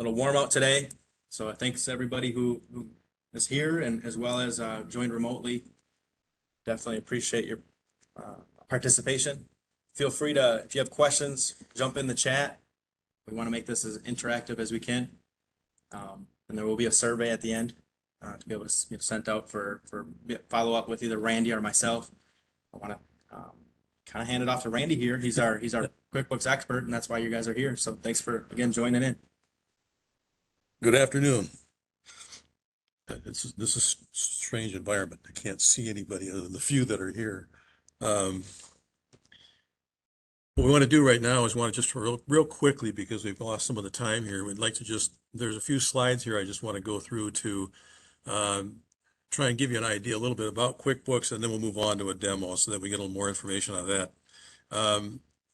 little warm out today. So thanks to everybody who is here and as well as joined remotely. Definitely appreciate your participation. Feel free to, if you have questions, jump in the chat. We want to make this as interactive as we can. And there will be a survey at the end to be able to get sent out for follow up with either Randy or myself. I want to kind of hand it off to Randy here. He's our QuickBooks expert, and that's why you guys are here. So thanks for again joining in. Good afternoon. This is a strange environment. I can't see anybody other than the few that are here. What we want to do right now is want to just real quickly, because we've lost some of the time here. We'd like to there's a few slides here I just want to go through to try and give you an idea a little bit about QuickBooks, and then we'll move on to a demo so that we get a little more information on that.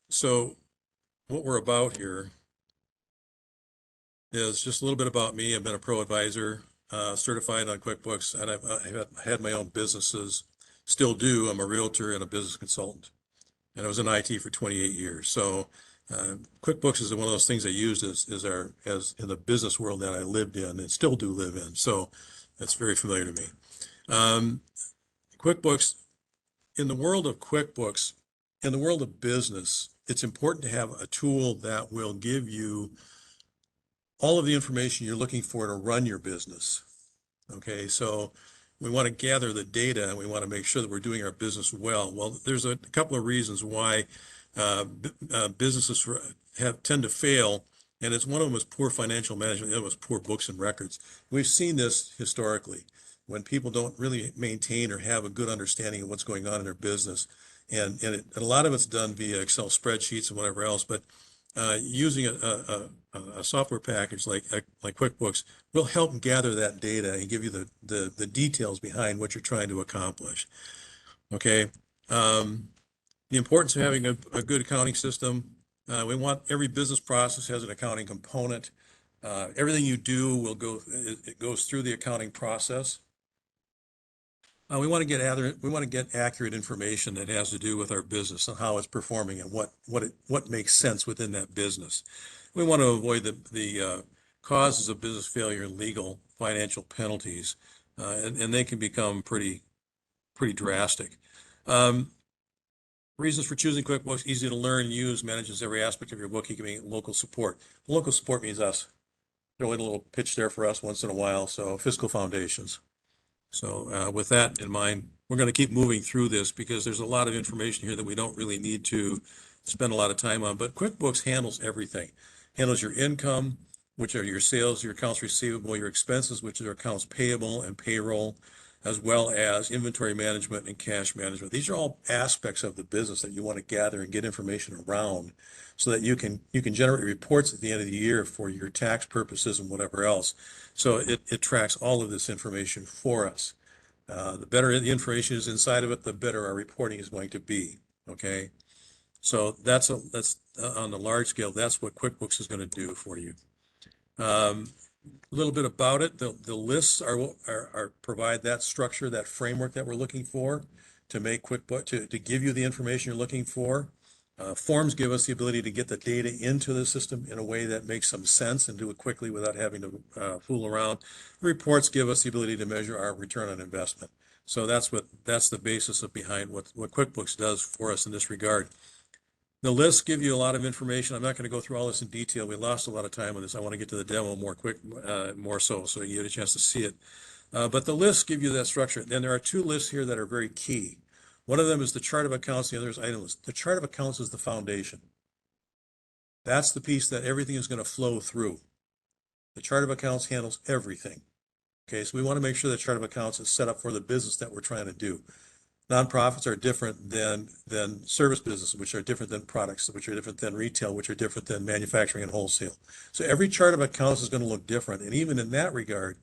So what we're about here is just a little bit about me. I've been a pro advisor, certified on QuickBooks, and I've had my own businesses, still do. I'm a realtor and a business consultant, and I was in IT for 28 years. So QuickBooks is one of those things I used as in the business world that I lived in and still do live in. So that's very familiar to me. QuickBooks, in the world of QuickBooks, in the world of business, it's important to have a tool that will give you all of the information you're looking for to run your business. Okay, so we want to gather the data and we want to make sure that we're doing our business well. Well, there's a couple of reasons why businesses tend to fail, and one of them is poor financial management, the other was poor books and records. We've seen this historically when people don't really maintain or have a good understanding of what's going on in their business. And a lot of it's done via Excel spreadsheets and whatever else, but using a software package like QuickBooks will help gather that data and give you the details behind what you're trying to accomplish. Okay. The importance of having a good accounting system. We want every business process has an accounting component. Everything you do it goes through the accounting process. We want to get accurate information that has to do with our business and how it's performing and what makes sense within that business. We want to avoid the causes of business failure and legal financial penalties, and they can become pretty drastic. Reasons for choosing QuickBooks: easy to learn and use, manages every aspect of your bookkeeping. Local support. Local support means us. Throw in a little pitch there for us once in a while. So Fiscal Foundations. So with that in mind, we're going to keep moving through this because there's a lot of information here that we don't really need to spend a lot of time on. But QuickBooks handles everything. Handles your income, which are your sales, your accounts receivable, your expenses, which are accounts payable and payroll, as well as inventory management and cash management. These are all aspects of the business that you want to gather and get information around so that you can generate reports at the end of the year for your tax purposes and whatever else. So it tracks all of this information for us. The better the information is inside of it, the better our reporting is going to be. Okay, so that's on the large scale. That's what QuickBooks is going to do for you. A little bit about it. The lists provide that structure, that framework that we're looking for to make QuickBooks to give you the information you're looking for. Forms give us the ability to get the data into the system in a way that makes some sense and do it quickly without having to fool around. Reports give us the ability to measure our return on investment. So that's the basis behind what QuickBooks does for us in this regard. The lists give you a lot of information. I'm not going to go through all this in detail. We lost a lot of time on this. I want to get to the demo more so you get a chance to see it. But the lists give you that structure. Then there are two lists here that are very key. One of them is the chart of accounts. The other is item list. The chart of accounts is the foundation. That's the piece that everything is going to flow through. The chart of accounts handles everything. Okay, so we want to make sure the chart of accounts is set up for the business that we're trying to do. Nonprofits are different than service businesses, which are different than products, which are different than retail, which are different than manufacturing and wholesale. So every chart of accounts is going to look different. And even in that regard,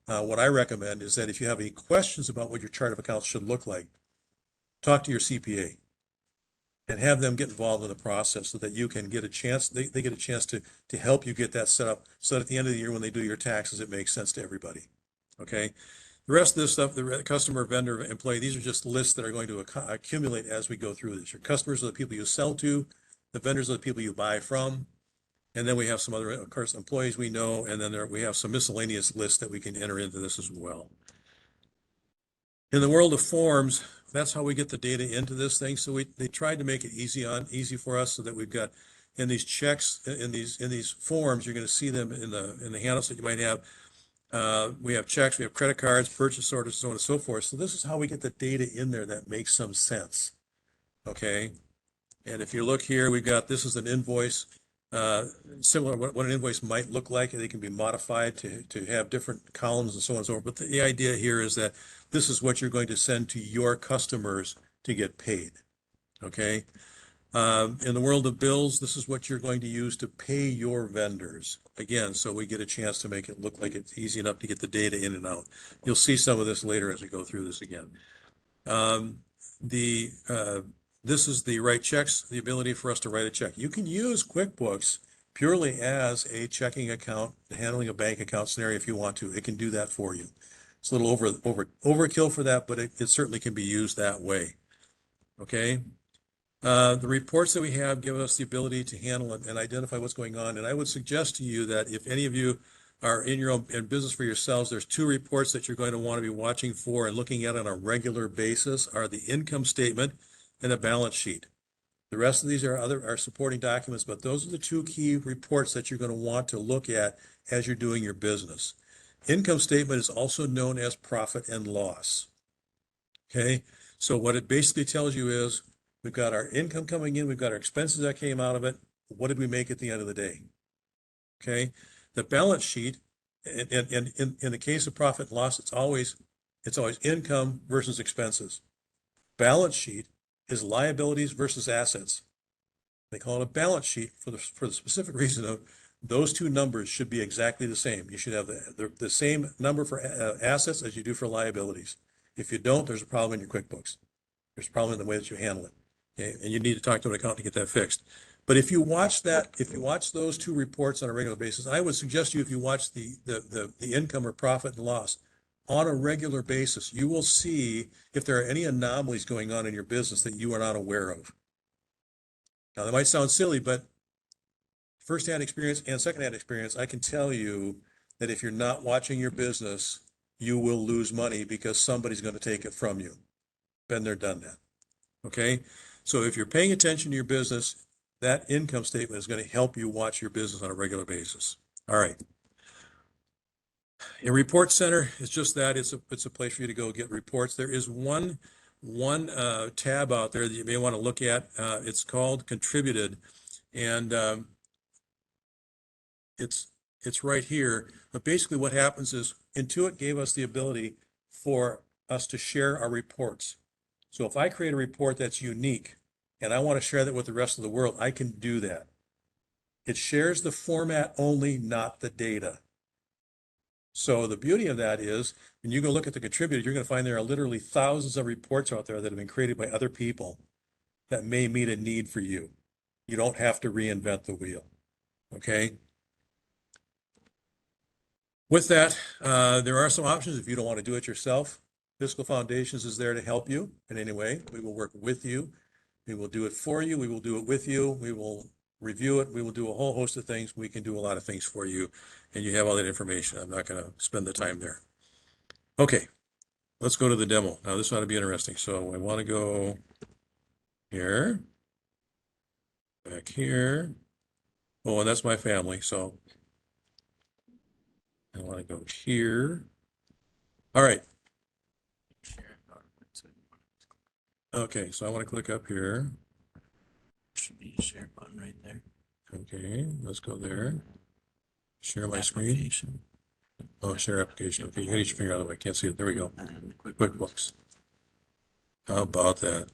what I recommend is that if you have any questions about what your chart of accounts should look like, talk to your CPA and have them get involved in the process so that you can get a chance, they get a chance to help you get that set up so that at the end of the year when they do your taxes, it makes sense to everybody. Okay. The rest of this stuff, the customer, vendor, employee, these are just lists that are going to accumulate as we go through this. Your customers are the people you sell to. The vendors are the people you buy from. And then we have some other, of course, employees we know, and then we have some miscellaneous lists that we can enter into this as well. In the world of forms, that's how we get the data into this thing. So they tried to make it easy for us so that we've got in these checks, in these forms, you're going to see them in the handouts that you might have. We have checks, we have credit cards, purchase orders, so on and so forth. So this is how we get the data in there that makes some sense. Okay. And if you look here, we've got, this is an invoice, similar to what an invoice might look like. They can be modified to have different columns and so on and so forth. But the idea here is that this is what you're going to send to your customers to get paid. Okay. In the world of bills, this is what you're going to use to pay your vendors. Again, so we get a chance to make it look like it's easy enough to get the data in and out. You'll see some of this later as we go through this again. This is the write checks, the ability for us to write a check. You can use QuickBooks purely as a checking account, handling a bank account scenario if you want to. It can do that for you. It's a little overkill for that, but it certainly can be used that way. Okay. The reports that we have give us the ability to handle and identify what's going on. And I would suggest to you that if any of you are in business for yourselves, there's two reports that you're going to want to be watching for and looking at on a regular basis are the income statement and a balance sheet. The rest of these are supporting documents, but those are the two key reports that you're going to want to look at as you're doing your business. Income statement is also known as profit and loss. Okay, so what it basically tells you is we've got our income coming in, we've got our expenses that came out of it. What did we make at the end of the day? Okay, the balance sheet, and in the case of profit and loss, it's always income versus expenses. Balance sheet is liabilities versus assets. They call it a balance sheet for the specific reason of those two numbers should be exactly the same. You should have the same number for assets as you do for liabilities. If you don't, there's a problem in your QuickBooks. There's a problem in the way that you handle it. Okay, and you need to talk to an accountant to get that fixed. But if you watch those two reports on a regular basis, I would suggest you, if you watch the income or profit and loss on a regular basis, you will see if there are any anomalies going on in your business that you are not aware of. Now, that might sound silly, but first-hand experience and second-hand experience, I can tell you that if you're not watching your business, you will lose money because somebody's going to take it from you. Been there, done that. Okay? So if you're paying attention to your business, that income statement is going to help you watch your business on a regular basis. All right. A report center is just that. It's a place for you to go get reports. There is one tab out there that you may want to look at. It's called Contributed, and it's right here. But basically what happens is Intuit gave us the ability for us to share our reports. So if I create a report that's unique and I want to share that with the rest of the world, I can do that. It shares the format only, not the data. So the beauty of that is when you go look at the contributed, you're going to find there are literally thousands of reports out there that have been created by other people that may meet a need for you. You don't have to reinvent the wheel. Okay. With that, there are some options if you don't want to do it yourself. Fiscal Foundations is there to help you in any way. We will work with you. We will do it for you. We will do it with you. We will review it. We will do a whole host of things. We can do a lot of things for you, and you have all that information. I'm not going to spend the time there. Okay, let's go to the demo. Now, this ought to be interesting. So I want to go here, back here. Oh, and that's my family. So I want to go here. All right. Okay, so I want to click up here. Should be a share button right there. Okay, let's go there. Share my screen. Oh, share application. Okay, you got your finger out of the way. I can't see it. There we go. QuickBooks. How about that?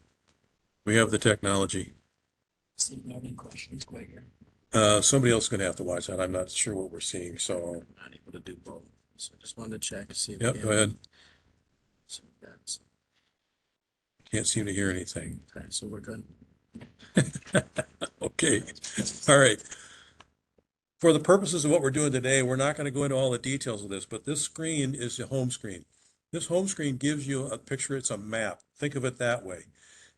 We have the technology. See if you have any questions quicker. Somebody else is going to have to watch that. I'm not sure what we're seeing. So, Not able to do both. So just wanted to check, see if yep, you go have- ahead. So that's Can't seem to hear anything. okay, so we're good. Okay. All right. For the purposes of what we're doing today, we're not going to go into all the details of this, but this screen is the home screen. This home screen gives you a picture. It's a map. Think of it that way.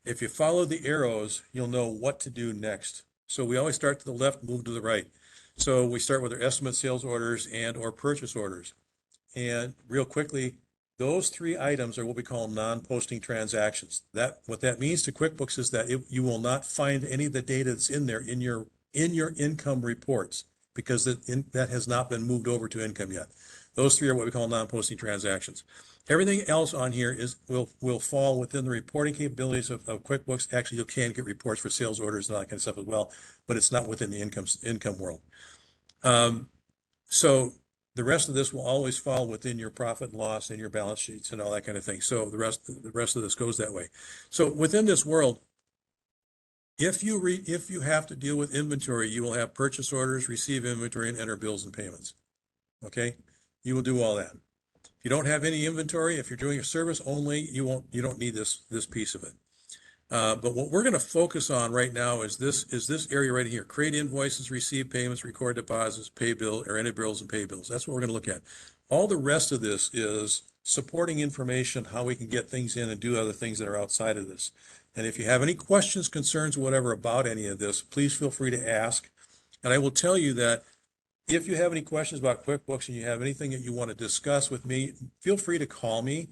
If you follow the arrows, you'll know what to do next. So we always start to the left, move to the right. So we start with our estimate sales orders and or purchase orders. And real quickly, those three items are what we call non-posting transactions. What that means to QuickBooks is that you will not find any of the data that's in there in your income reports because that has not been moved over to income yet. Those three are what we call non-posting transactions. Everything else on here will fall within the reporting capabilities of QuickBooks. Actually, you can get reports for sales orders and all that kind of stuff as well, but it's not within the income world. So the rest of this will always fall within your profit and loss and your balance sheets and all that kind of thing. So the rest of this goes that way. So within this world, if you have to deal with inventory, you will have purchase orders, receive inventory, and enter bills and payments. Okay, you will do all that. If you don't have any inventory, if you're doing a service only, you don't need this piece of it. But what we're going to focus on right now is this area right here: create invoices, receive payments, record deposits, pay bill or enter bills and pay bills. That's what we're going to look at. All the rest of this is supporting information, how we can get things in and do other things that are outside of this. And if you have any questions, concerns, whatever about any of this, please feel free to ask. And I will tell you that if you have any questions about QuickBooks and you have anything that you want to discuss with me, feel free to call me.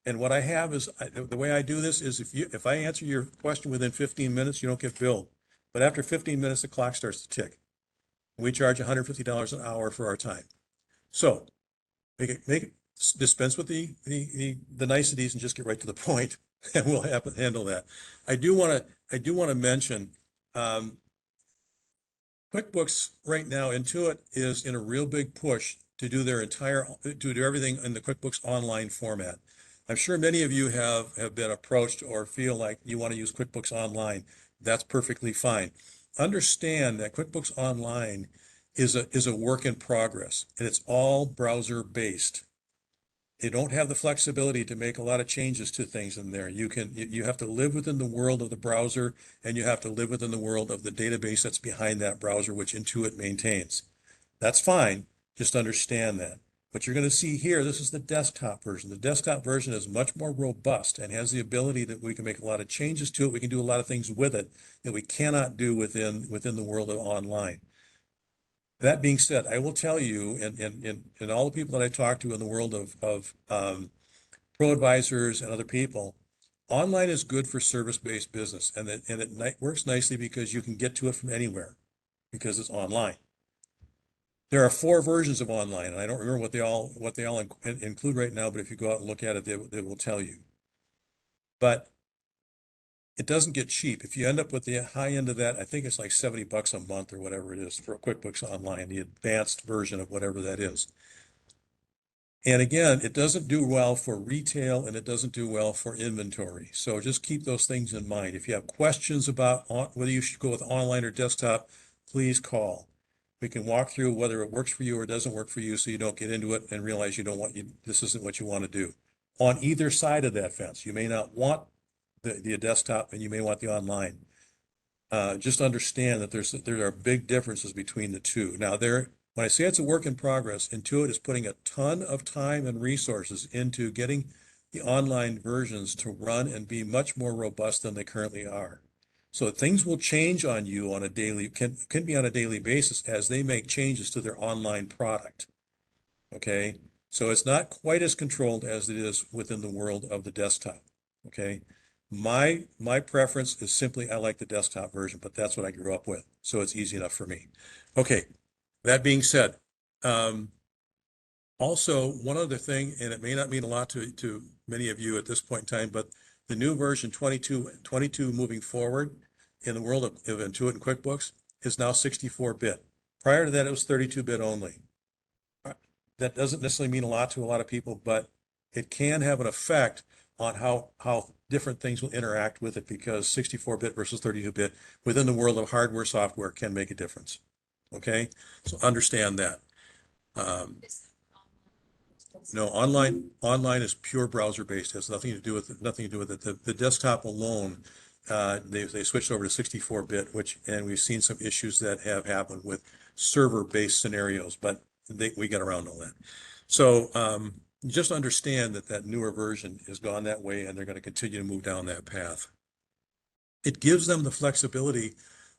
And what I have is, the way I do this is if I answer your question within 15 minutes, you don't get billed. But after 15 minutes, the clock starts to tick. We charge $150 an hour for our time. So dispense with the niceties and just get right to the point, and we'll handle that. I do want to mention QuickBooks right now. Intuit is in a real big push to do everything in the QuickBooks Online format. I'm sure many of you have been approached or feel like you want to use QuickBooks Online. That's perfectly fine. Understand that QuickBooks Online is a work in progress, and it's all browser based. They don't have the flexibility to make a lot of changes to things in there. You have to live within the world of the browser, and you have to live within the world of the database that's behind that browser, which Intuit maintains. That's fine. Just understand that. What you're going to see here, this is the desktop version. The desktop version is much more robust and has the ability that we can make a lot of changes to it. We can do a lot of things with it that we cannot do within the world of online. That being said, I will tell you, and all the people that I talk to in the world of pro advisors and other people, online is good for service-based business, and it works nicely because you can get to it from anywhere because it's online. There are 4 versions of online, and I don't remember what they all include right now, but if you go out and look at it, they will tell you. But it doesn't get cheap. If you end up with the high end of that, I think it's like $70 a month or whatever it is for QuickBooks Online, the advanced version of whatever that is. And again, it doesn't do well for retail and it doesn't do well for inventory. So just keep those things in mind. If you have questions about whether you should go with online or desktop, please call. We can walk through whether it works for you or doesn't work for you so you don't get into it and realize this isn't what you want to do. On either side of that fence, you may not want the desktop and you may want the online. Just understand that there are big differences between the two. Now, when I say it's a work in progress, Intuit is putting a ton of time and resources into getting the online versions to run and be much more robust than they currently are. So things will change on you on a daily, can be on a daily basis as they make changes to their online product. Okay, so it's not quite as controlled as it is within the world of the desktop. Okay, my preference is simply I like the desktop version, but that's what I grew up with, so it's easy enough for me. Okay, that being said, also one other thing, and it may not mean a lot to many of you at this point in time, but the new version 22 moving forward in the world of Intuit and QuickBooks is now 64-bit. Prior to that, it was 32-bit only. That doesn't necessarily mean a lot to a lot of people, but it can have an effect on how different things will interact with it because 64-bit versus 32-bit within the world of hardware, software can make a difference. Okay, so understand that. No, online is pure browser based. It has nothing to do with it. The desktop alone, they switched over to 64-bit, and we've seen some issues that have happened with server-based scenarios, but we get around all that. So just understand that newer version has gone that way, and they're going to continue to move down that path. It gives them the flexibility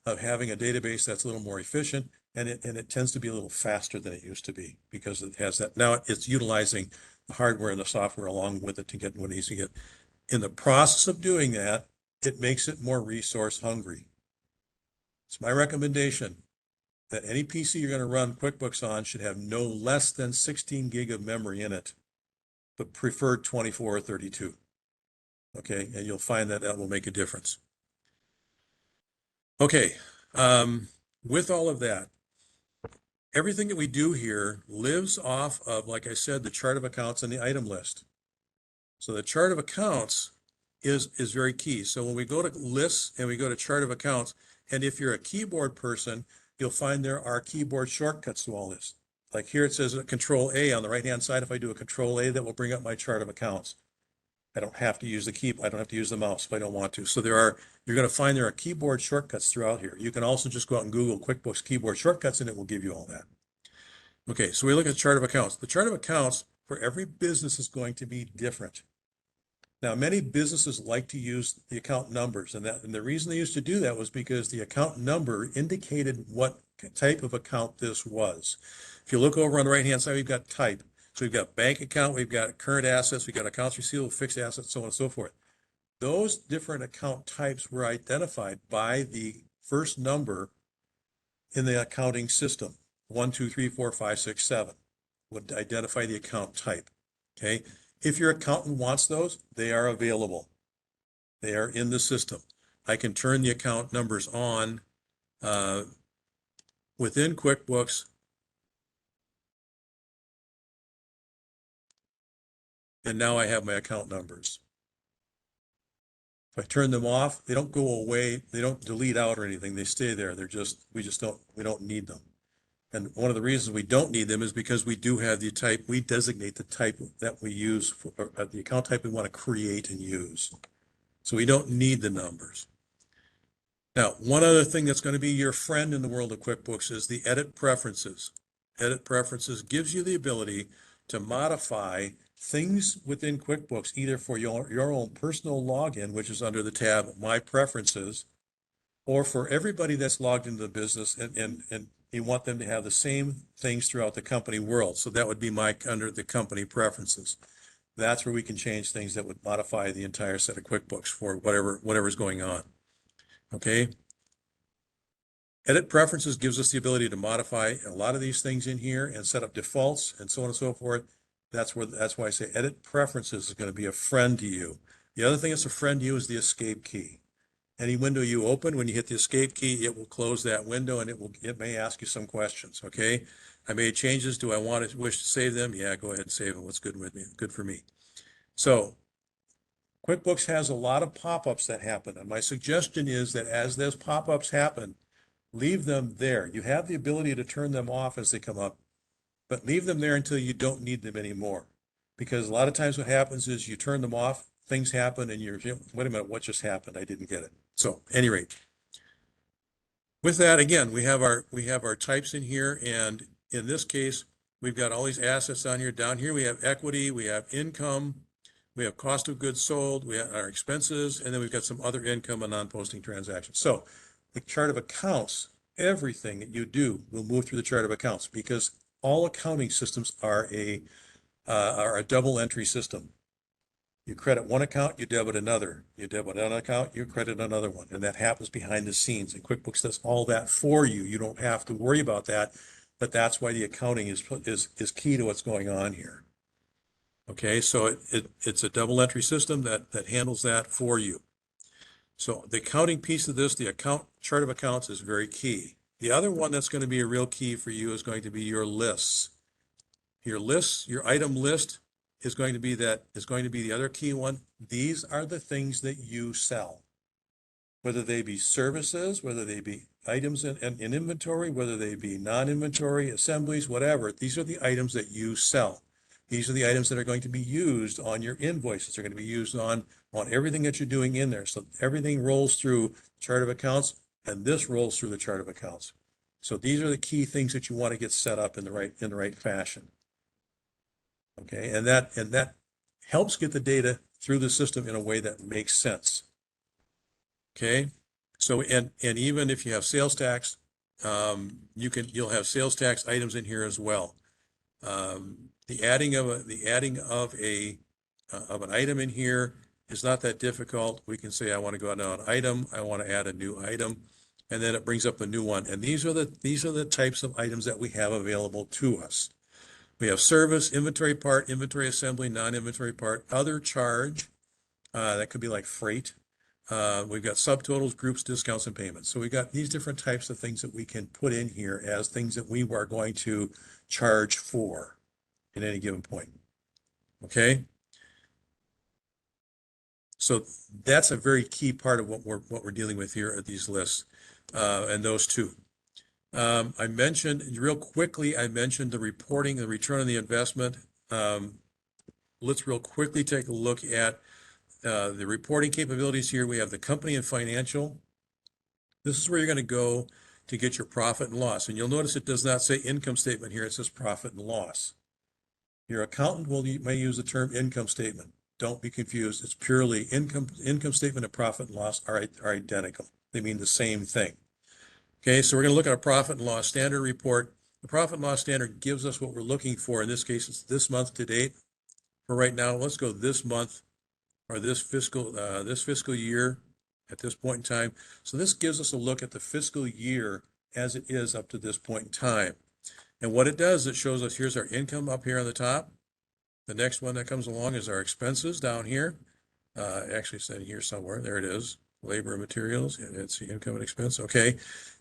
of having a database that's a little more efficient. and it tends to be a little faster than it used to be because it has that. Now it's utilizing the hardware and the software along with it to get what it needs to get. In the process of doing that, it makes it more resource hungry. It's my recommendation that any PC you're going to run QuickBooks on should have no less than 16 gig of memory in it, but preferred 24 or 32. Okay, and you'll find that that will make a difference. Okay, with all of that, everything that we do here lives off of, like I said, the chart of accounts and the item list. So the chart of accounts is very key. So when we go to lists and we go to chart of accounts, and if you're a keyboard person, you'll find there are keyboard shortcuts to all this. Like here it says Control A on the right-hand side. If I do a Control A, that will bring up my chart of accounts. I don't have to use the key. I don't have to use the mouse if I don't want to. So you're going to find there are keyboard shortcuts throughout here. You can also just go out and Google QuickBooks keyboard shortcuts and it will give you all that. Okay, so we look at the chart of accounts. The chart of accounts for every business is going to be different. Now, many businesses like to use the account numbers, and the reason they used to do that was because the account number indicated what type of account this was. If you look over on the right-hand side, we've got type. So we've got bank account, we've got current assets, we've got accounts receivable, fixed assets, so on and so forth. Those different account types were identified by the first number in the accounting system. 1, 2, 3, 4, 5, 6, 7 would identify the account type. Okay. If your accountant wants those, they are available. They are in the system. I can turn the account numbers on within QuickBooks. And now I have my account numbers. If I turn them off, they don't go away. They don't delete out or anything. They stay there. We don't need them. And one of the reasons we don't need them is because we do have the type, we designate the type that we use for the account type we want to create and use. So we don't need the numbers. Now, one other thing that's going to be your friend in the world of QuickBooks is the edit preferences. Edit preferences gives you the ability to modify things within QuickBooks, either for your own personal login, which is under the tab My Preferences, or for everybody that's logged into the business and you want them to have the same things throughout the company world. So that would be under the company preferences. That's where we can change things that would modify the entire set of QuickBooks for whatever's going on. Okay. Edit preferences gives us the ability to modify a lot of these things in here and set up defaults and so on and so forth. That's why I say edit preferences is going to be a friend to you. The other thing that's a friend to you is the escape key. Any window you open, when you hit the escape key, it will close that window and it may ask you some questions. Okay. I made changes. Do I wish to save them? Yeah, go ahead and save them. What's good with me? Good for me. So QuickBooks has a lot of pop-ups that happen. And my suggestion is that as those pop-ups happen, leave them there. You have the ability to turn them off as they come up, but leave them there until you don't need them anymore. Because a lot of times what happens is you turn them off, things happen, and you're, wait a minute, what just happened? I didn't get it. So, at any rate, with that, again, we have our types in here, and in this case, we've got all these assets on here. Down here, we have equity, we have income, we have cost of goods sold, we have our expenses, and then we've got some other income and non-posting transactions. So, the chart of accounts, everything that you do will move through the chart of accounts because all accounting systems are a double entry system. You credit one account, you debit another. You debit another account, you credit another one. And that happens behind the scenes. And QuickBooks does all that for you. You don't have to worry about that. But that's why the accounting is key to what's going on here. Okay, so it's a double entry system that handles that for you. So the accounting piece of this, the account chart of accounts is very key. The other one that's going to be a real key for you is going to be your lists. Your lists, your item list is going to be the other key one. These are the things that you sell, whether they be services, whether they be items in inventory, whether they be non-inventory, assemblies, whatever. These are the items that you sell. These are the items that are going to be used on your invoices. They're going to be used on everything that you're doing in there. So everything rolls through the chart of accounts, and this rolls through the chart of accounts. So these are the key things that you want to get set up in the right fashion. Okay, and that helps get the data through the system in a way that makes sense. Okay, so and even if you have sales tax, You'll have sales tax items in here as well. The adding of an item in here is not that difficult. We can say, I want to go out an item, I want to add a new item, and then it brings up a new one. And these are the types of items that we have available to us. We have service, inventory part, inventory assembly, non-inventory part, other charge. That could be like freight. We've got subtotals, groups, discounts, and payments. So we've got these different types of things that we can put in here as things that we are going to charge for at any given point. Okay? So that's a very key part of what we're dealing with here at these lists, and those two. I mentioned real quickly, I mentioned the reporting, the return on the investment. Let's real quickly take a look at the reporting capabilities here. We have the company and financial. This is where you're going to go to get your profit and loss. And you'll notice it does not say income statement here. It says profit and loss. Your accountant may use the term income statement. Don't be confused. It's purely income statement and profit and loss are identical. They mean the same thing. Okay, so we're going to look at a profit and loss standard report. The profit and loss standard gives us what we're looking for. In this case, it's this month to date. For right now, let's go this month or this fiscal year at this point in time. So this gives us a look at the fiscal year as it is up to this point in time. And what it does, it shows us here's our income up here on the top. The next one that comes along is our expenses down here. Actually, it's in here somewhere. There it is. Labor and materials. It's the income and expense. Okay.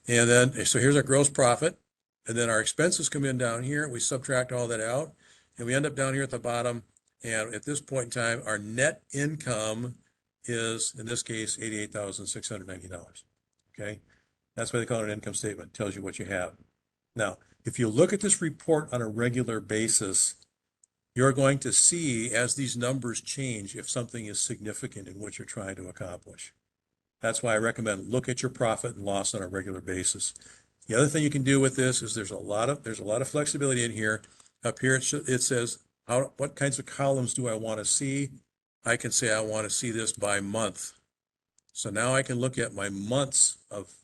And then, so here's our gross profit. And then our expenses come in down here. We subtract all that out. And we end up down here at the bottom. And at this point in time, our net income is, in this case, $88,690. Okay. That's why they call it an income statement. It tells you what you have. Now, if you look at this report on a regular basis, you're going to see as these numbers change if something is significant in what you're trying to accomplish. That's why I recommend look at your profit and loss on a regular basis. The other thing you can do with this is there's a lot of flexibility in here. Up here it says what kinds of columns do I want to see? I can say I want to see this by month. So now I can look at my months of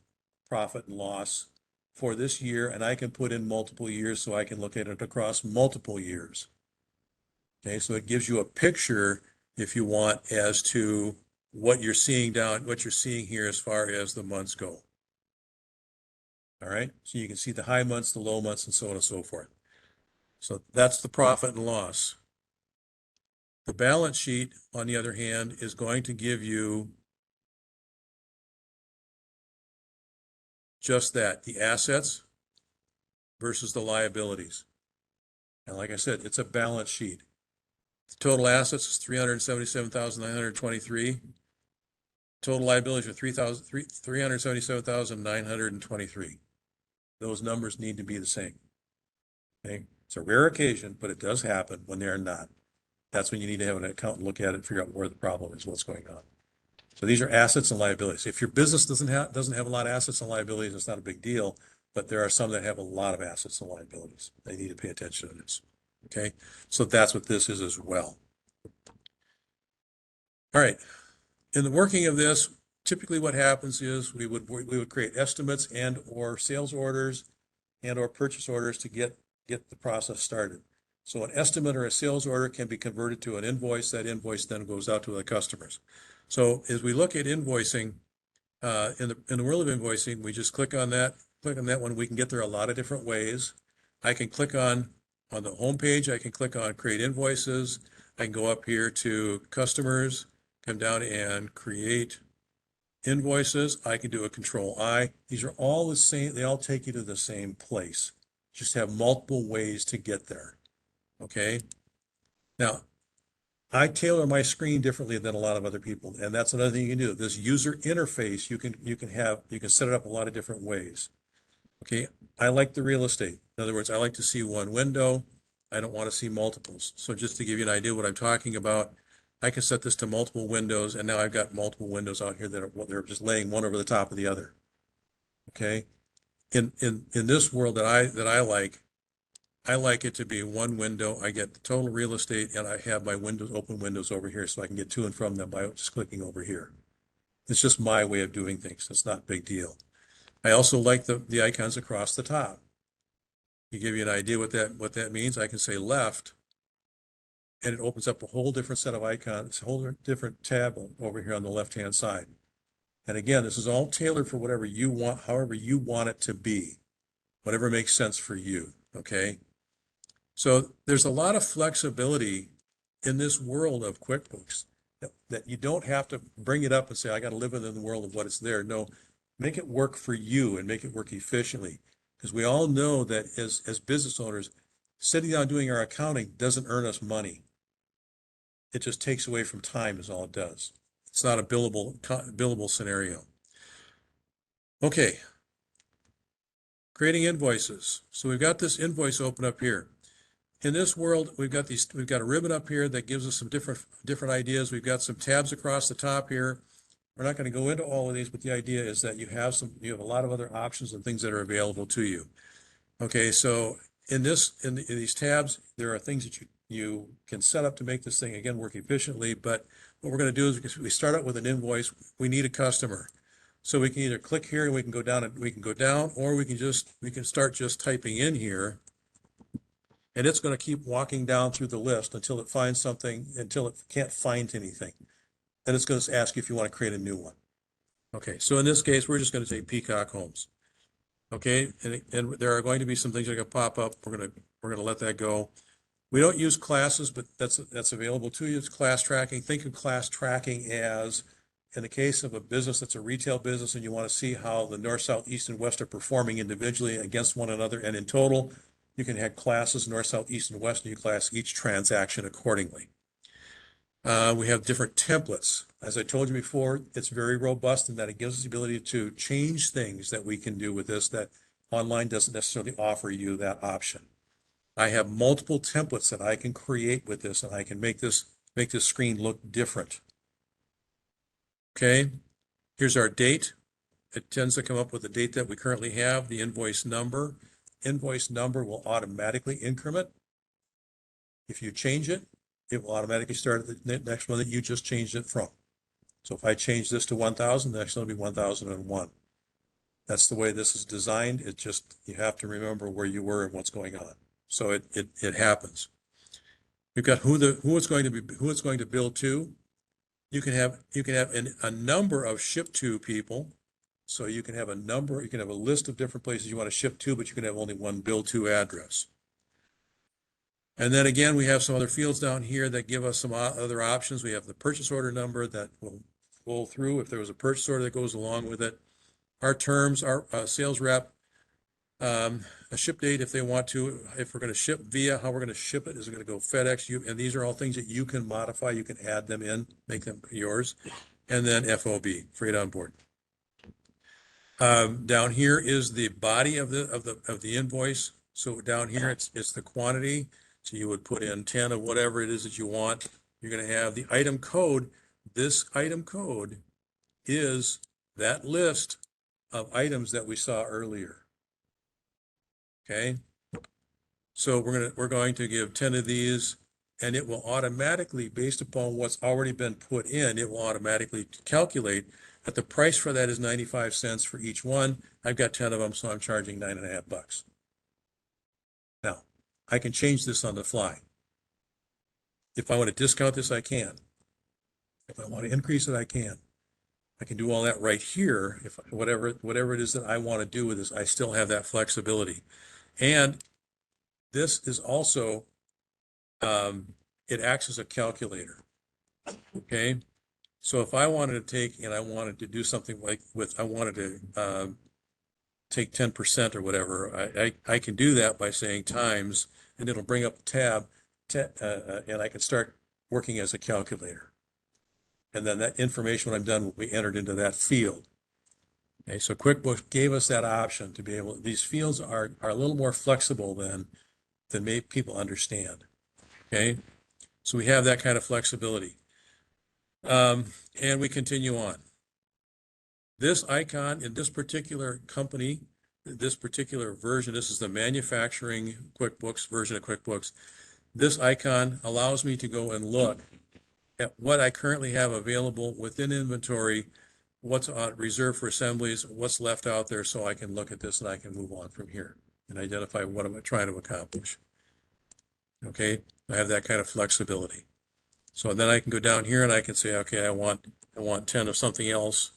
profit and loss for this year, and I can put in multiple years so I can look at it across multiple years. Okay, so it gives you a picture, if you want, as to what you're seeing here as far as the months go. All right, so you can see the high months, the low months, and so on and so forth. So that's the profit and loss. The balance sheet, on the other hand, is going to give you just that, the assets versus the liabilities. And like I said, it's a balance sheet. The total assets is $377,923. Total liabilities are $377,923. Those numbers need to be the same. Okay, it's a rare occasion, but it does happen when they are not. That's when you need to have an accountant look at it and figure out where the problem is, what's going on. So these are assets and liabilities. If your business doesn't have a lot of assets and liabilities, it's not a big deal, but there are some that have a lot of assets and liabilities. They need to pay attention to this. Okay, so that's what this is as well. All right, in the working of this, typically what happens is we would create estimates and or sales orders and or purchase orders to get the process started. So an estimate or a sales order can be converted to an invoice. That invoice then goes out to the customers. So as we look at invoicing, in the world of invoicing, we just click on that one. We can get there a lot of different ways. I can click on the home page, I can click on create invoices. I can go up here to customers, come down and create invoices. I can do a Control-I. These are all the same. They all take you to the same place. Just have multiple ways to get there. Okay. Now, I tailor my screen differently than a lot of other people, and that's another thing you can do. This user interface, you can set it up a lot of different ways. Okay. I like the real estate. In other words, I like to see one window. I don't want to see multiples. So just to give you an idea what I'm talking about, I can set this to multiple windows, and now I've got multiple windows out here that they're just laying one over the top of the other. Okay. In this world that I like it to be one window. I get the total real estate, and I have my open windows over here, so I can get to and from them by just clicking over here. It's just my way of doing things. It's not a big deal. I also like the icons across the top. To give you an idea what that means, I can say left, and it opens up a whole different set of icons, a whole different tab over here on the left-hand side. And again, this is all tailored for whatever you want, however you want it to be, whatever makes sense for you, okay? So there's a lot of flexibility in this world of QuickBooks that you don't have to bring it up and say, I got to live within the world of what is there. No, make it work for you and make it work efficiently. Because we all know that as business owners, sitting down doing our accounting doesn't earn us money. It just takes away from time is all it does. It's not a billable scenario. Okay. Creating invoices. So we've got this invoice open up here. In this world, we've got a ribbon up here that gives us some different ideas. We've got some tabs across the top here. We're not going to go into all of these, but the idea is that you have a lot of other options and things that are available to you. Okay, so in these tabs, there are things that you can set up to make this thing again work efficiently. But what we're going to do is we start out with an invoice. We need a customer, so we can either click here and we can go down, or we can start just typing in here. And it's going to keep walking down through the list until it finds something, until it can't find anything. Then it's going to ask you if you want to create a new one. Okay, so in this case, we're just going to say Peacock Homes. Okay, and there are going to be some things that are going to pop up. We're going to let that go. We don't use classes, but that's available to you. It's class tracking. Think of class tracking as, in the case of a business that's a retail business and you want to see how the north, south, east, and west are performing individually against one another and in total, you can have classes north, south, east, and west, and you class each transaction accordingly. We have different templates. As I told you before, it's very robust in that it gives us the ability to change things that we can do with this that online doesn't necessarily offer you that option. I have multiple templates that I can create with this, and I can make this screen look different. Okay, here's our date. It tends to come up with the date that we currently have, the invoice number. Invoice number will automatically increment. If you change it, it will automatically start at the next one that you just changed it from. So if I change this to 1,000, the next one will be 1,001. That's the way this is designed. It just, you have to remember where you were and what's going on. So it happens. We've got who it's going to bill to. You can have a number of ship to people. So you can have a list of different places you want to ship to, but you can have only one bill to address. And then again, we have some other fields down here that give us some other options. We have the purchase order number that will pull through if there was a purchase order that goes along with it. Our terms, our sales rep, a ship date if they want to, if we're going to ship via, how we're going to ship it, is it going to go FedEx? And these are all things that you can modify. You can add them in, make them yours. And then FOB, freight on board. Down here is the body of the invoice. So down here it's the quantity. So you would put in 10 of whatever it is that you want. You're going to have the item code. This item code is that list of items that we saw earlier. Okay. So we're going to give 10 of these, and it will automatically, based upon what's already been put in, it will automatically calculate that the price for that is 95 cents for each one. I've got 10 of them, so I'm charging $9.50. Now, I can change this on the fly. If I want to discount this, I can. If I want to increase it, I can. I can do all that right here. If whatever it is that I want to do with this, I still have that flexibility. And this is also, it acts as a calculator. Okay. So if I wanted to take and I wanted to do something like I wanted to take 10% or whatever, I can do that by saying times, and it'll bring up the tab, and I can start working as a calculator. And then that information when I'm done will be entered into that field. Okay, so QuickBooks gave us that option to be able, these fields are a little more flexible than people understand. Okay, so we have that kind of flexibility. And we continue on. This icon in this particular company, this particular version, this is the manufacturing QuickBooks version of QuickBooks. This icon allows me to go and look at what I currently have available within inventory what's on reserved for assemblies, what's left out there, so I can look at this and I can move on from here and identify what am I trying to accomplish. Okay, I have that kind of flexibility. So then I can go down here and I can say, okay, I want 10 of something else.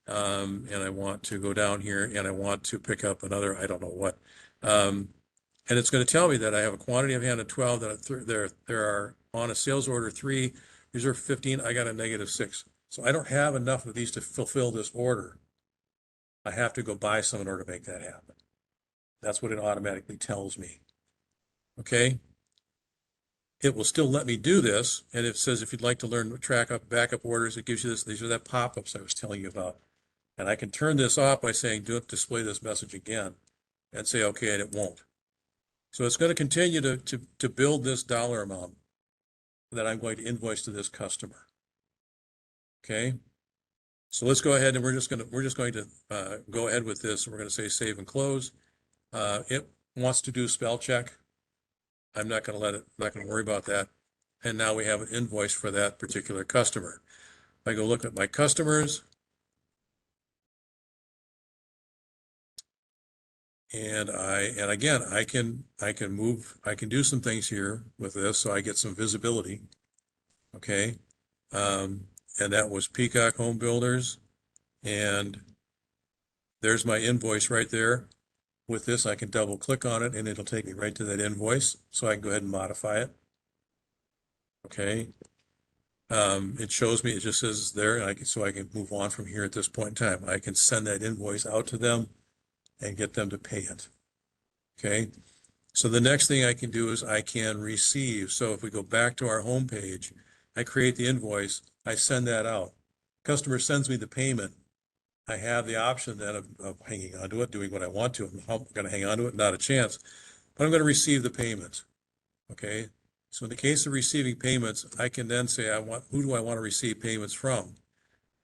And I want to go down here and I want to pick up another, I don't know what. And it's going to tell me that I have a quantity of hand of 12, that there are on a sales order 3, reserve 15, I got a -6. So I don't have enough of these to fulfill this order. I have to go buy some in order to make that happen. That's what it automatically tells me. Okay. It will still let me do this. And it says, if you'd like to learn track up backup orders, it gives you this, these are that pop-ups I was telling you about. And I can turn this off by saying, don't display this message again, and say, okay, and it won't. So it's going to continue to build this dollar amount that I'm going to invoice to this customer. Okay. So let's go ahead and we're just going to go ahead with this. We're going to say save and close. It wants to do spell check. I'm not going to worry about that. And now we have an invoice for that particular customer. I go look at my customers. And again, I can do some things here with this, so I get some visibility. Okay. And that was Peacock Home Builders. And there's my invoice right there. With this, I can double click on it and it'll take me right to that invoice. So I can go ahead and modify it. Okay. It shows me, it just says there, and so I can move on from here at this point in time. I can send that invoice out to them and get them to pay it. Okay. So the next thing I can do is I can receive. So if we go back to our home page, I create the invoice, I send that out. Customer sends me the payment. I have the option then of hanging on to it, doing what I want to. I'm going to hang on to it, not a chance, but I'm going to receive the payment. Okay. So in the case of receiving payments, I can then say, who do I want to receive payments from?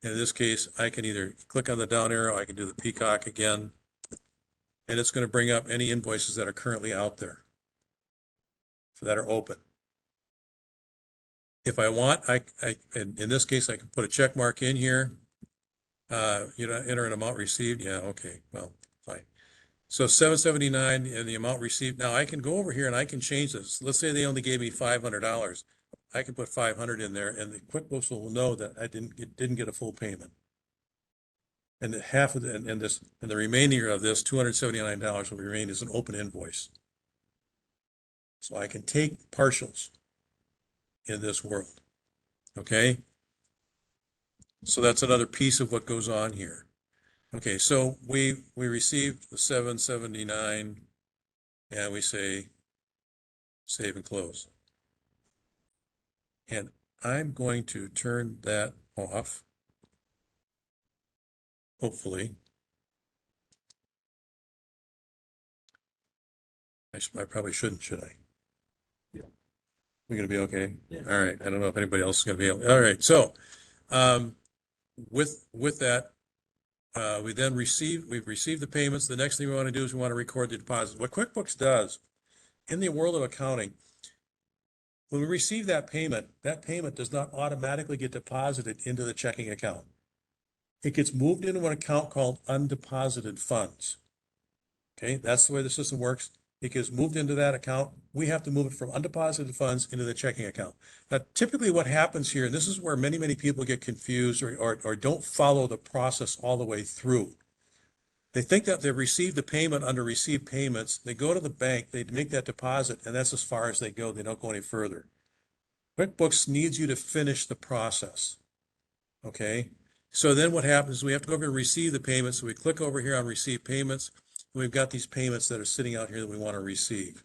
And in this case, I can either click on the down arrow, I can do the peacock again, and it's going to bring up any invoices that are currently out there, so that are open. If I want, in this case, I can put a check mark in here. Enter an amount received. Yeah, okay, well, fine. So 779 and the amount received. Now I can go over here and I can change this. Let's say they only gave me $500. I can put 500 in there, and the QuickBooks will know that I didn't get a full payment. And half of the remainder of this $279 will remain as an open invoice. So I can take partials in this world. Okay. So that's another piece of what goes on here. Okay, so we received the 779 and we say save and close. And I'm going to turn that off. Hopefully. I probably shouldn't, should I? Yeah. We're going to be okay? Yeah. All right. I don't know if anybody else is going to be able. All right. So with that, we've received the payments. The next thing we want to do is we want to record the deposit. What QuickBooks does in the world of accounting, when we receive that payment does not automatically get deposited into the checking account. It gets moved into an account called undeposited funds. Okay, that's the way the system works. It gets moved into that account. We have to move it from undeposited funds into the checking account. Now, typically what happens here, and this is where many people get confused or don't follow the process all the way through. They think that they've received the payment under received payments. They go to the bank, they make that deposit, and that's as far as they go. They don't go any further. QuickBooks needs you to finish the process. Okay. So then what happens is we have to go over and receive the payments. So we click over here on receive payments. And we've got these payments that are sitting out here that we want to receive.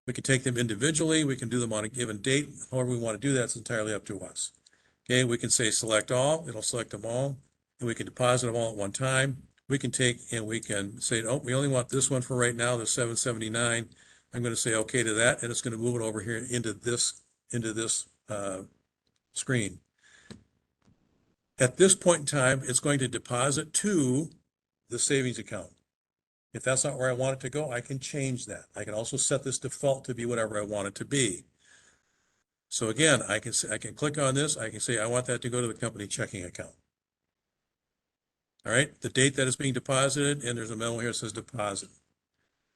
We can take them individually. We can do them on a given date. However we want to do that, it's entirely up to us. Okay. We can say select all. It'll select them all. And we can deposit them all at one time. We can take and we can say, oh, we only want this one for right now, the 779. I'm going to say okay to that. And it's going to move it over here into this screen. At this point in time, it's going to deposit to the savings account. If that's not where I want it to go, I can change that. I can also set this default to be whatever I want it to be. So again, I can click on this. I can say I want that to go to the company checking account. All right, the date that is being deposited, and there's a memo here that says deposit.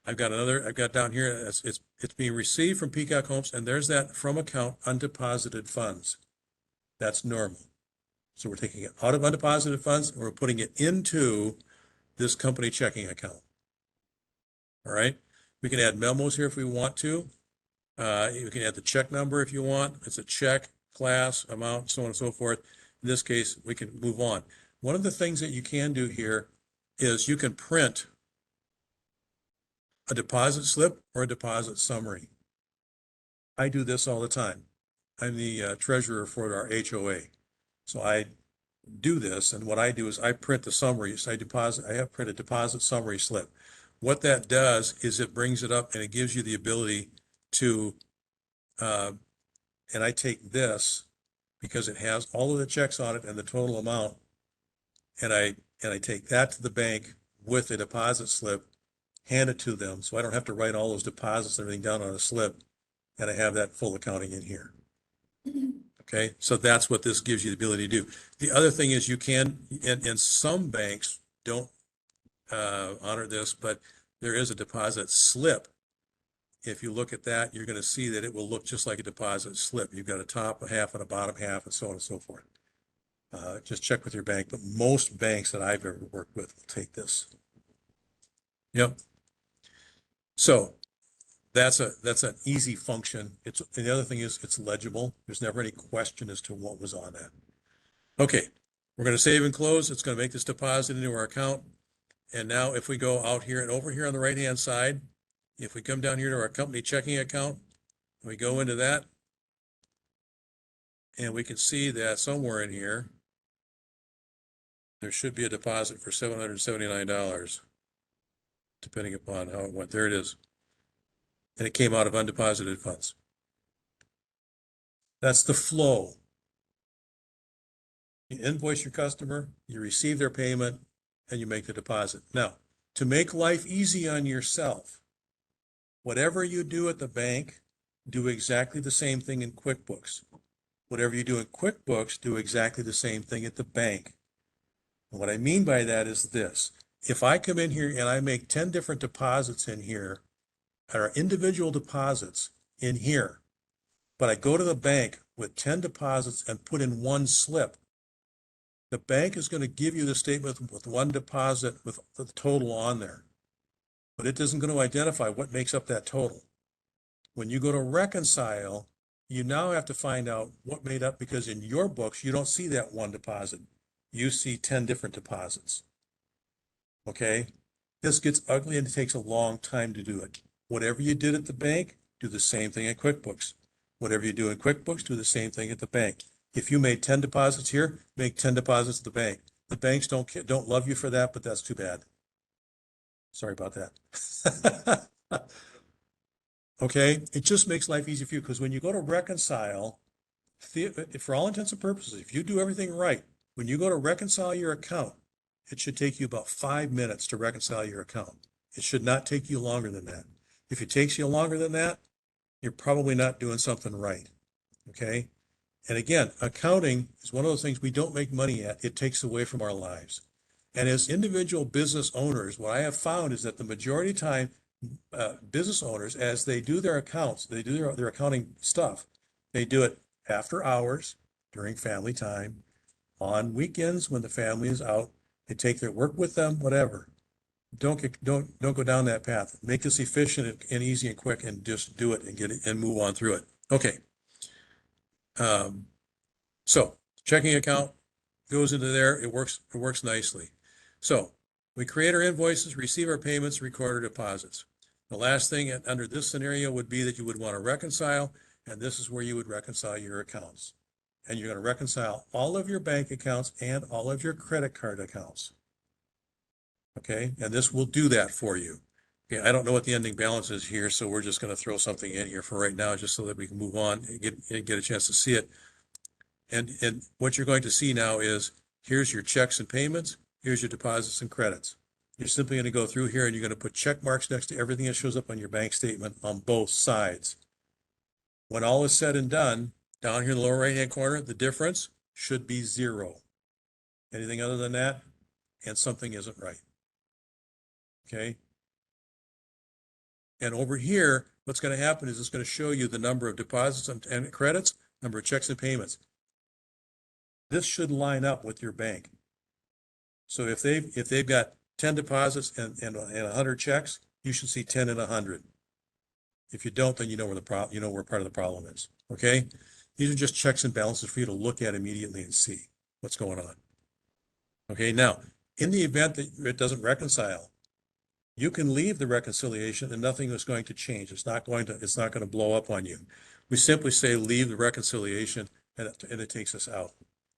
I've got down here, it's being received from Peacock Homes, and there's that from account undeposited funds. That's normal. So we're taking it out of undeposited funds and we're putting it into this company checking account. All right, we can add memos here if we want to. You can add the check number if you want. It's a check, class, amount, so on and so forth. In this case, we can move on. One of the things that you can do here is you can print a deposit slip or a deposit summary. I do this all the time. I'm the treasurer for our HOA. So I do this, and what I do is I print the summary. So I have printed deposit summary slip. What that does is it brings it up and it gives you the ability to, and I take this because it has all of the checks on it and the total amount, and I take that to the bank with a deposit slip, hand it to them, so I don't have to write all those deposits and everything down on a slip, and I have that full accounting in here. Okay, so that's what this gives you the ability to do. The other thing is you can, and some banks don't honor this, but there is a deposit slip. If you look at that, you're going to see that it will look just like a deposit slip. You've got a top, a half, and a bottom half, and so on and so forth. Just check with your bank, but most banks that I've ever worked with will take this. Yep. So that's an easy function. And the other thing is it's legible. There's never any question as to what was on that. Okay, we're going to save and close. It's going to make this deposit into our account. And now if we go out here and over here on the right-hand side, if we come down here to our company checking account, we go into that, and we can see that somewhere in here, there should be a deposit for $779, depending upon how it went. There it is. And it came out of undeposited funds. That's the flow. You invoice your customer, you receive their payment, and you make the deposit. Now, to make life easy on yourself, whatever you do at the bank, do exactly the same thing in QuickBooks. Whatever you do in QuickBooks, do exactly the same thing at the bank. And what I mean by that is this. If I come in here and I make 10 different deposits in here, or individual deposits in here, but I go to the bank with 10 deposits and put in one slip, the bank is going to give you the statement with one deposit with the total on there, but it isn't going to identify what makes up that total. When you go to reconcile, you now have to find out what made up, because in your books, you don't see that one deposit. You see 10 different deposits. Okay? This gets ugly and it takes a long time to do it. Whatever you did at the bank, do the same thing at QuickBooks. Whatever you do in QuickBooks, do the same thing at the bank. If you made 10 deposits here, make 10 deposits at the bank. The banks don't love you for that, but that's too bad. Sorry about that. Okay, it just makes life easier for you, because when you go to reconcile, for all intents and purposes, if you do everything right, when you go to reconcile your account, it should take you about 5 minutes to reconcile your account. It should not take you longer than that. If it takes you longer than that, you're probably not doing something right. Okay. And again, accounting is one of those things we don't make money at. It takes away from our lives. And as individual business owners, what I have found is that the majority of time, business owners, as they do their accounts, they do their accounting stuff, they do it after hours, during family time, on weekends when the family is out. They take their work with them, whatever. Don't go down that path. Make this efficient and easy and quick, and just do it and get it and move on through it. Okay. So checking account goes into there. It works nicely. So we create our invoices, receive our payments, record our deposits. The last thing under this scenario would be that you would want to reconcile, and this is where you would reconcile your accounts. And you're going to reconcile all of your bank accounts and all of your credit card accounts. Okay, and this will do that for you. Okay, I don't know what the ending balance is here, so we're just going to throw something in here for right now, just so that we can move on and get a chance to see it. And what you're going to see now is, here's your checks and payments, here's your deposits and credits. You're simply going to go through here and you're going to put check marks next to everything that shows up on your bank statement on both sides. When all is said and done, down here in the lower right-hand corner, the difference should be 0. Anything other than that, and something isn't right. Okay. And over here, what's going to happen is it's going to show you the number of deposits and credits, number of checks and payments. This should line up with your bank. So if they've got 10 deposits and 100 checks, you should see 10 and 100. If you don't, then you know where part of the problem is. Okay. These are just checks and balances for you to look at immediately and see what's going on. Okay. Now, in the event that it doesn't reconcile, you can leave the reconciliation and nothing is going to change. It's not going to blow up on you. We simply say leave the reconciliation and it takes us out.